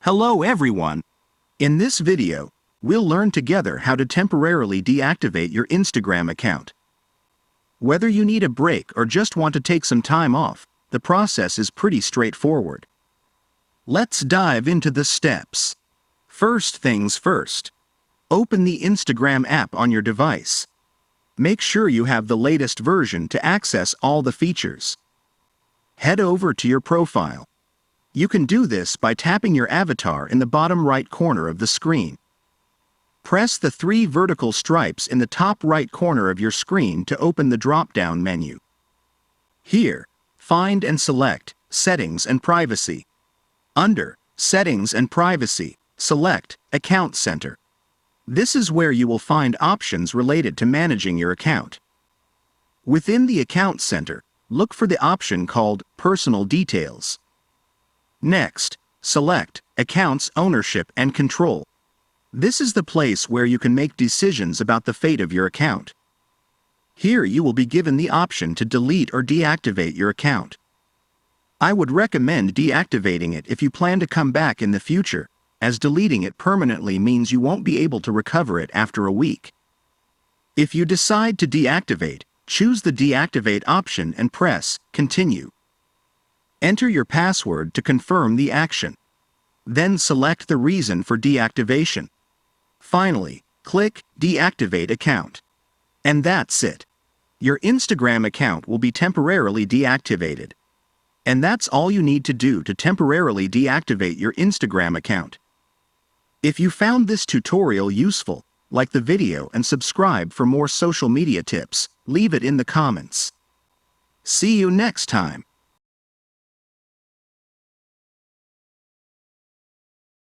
Hello everyone! In this video, we'll learn together how to temporarily deactivate your Instagram account. Whether you need a break or just want to take some time off, the process is pretty straightforward. Let's dive into the steps. First things first. Open the Instagram app on your device. Make sure you have the latest version to access all the features. Head over to your profile. You can do this by tapping your avatar in the bottom right corner of the screen. Press the three vertical stripes in the top right corner of your screen to open the drop-down menu. Here, find and select Settings and Privacy. Under Settings and Privacy, select Account Center. This is where you will find options related to managing your account. Within the Account Center, look for the option called Personal Details. Next, select Accounts Ownership and Control. This is the place where you can make decisions about the fate of your account. Here you will be given the option to delete or deactivate your account. I would recommend deactivating it if you plan to come back in the future, as deleting it permanently means you won't be able to recover it after a week. If you decide to deactivate, choose the Deactivate option and press Continue. Enter your password to confirm the action. Then select the reason for deactivation. Finally, click Deactivate Account. And that's it. Your Instagram account will be temporarily deactivated. And that's all you need to do to temporarily deactivate your Instagram account. If you found this tutorial useful, like the video and subscribe for more social media tips. Leave it in the comments. See you next time.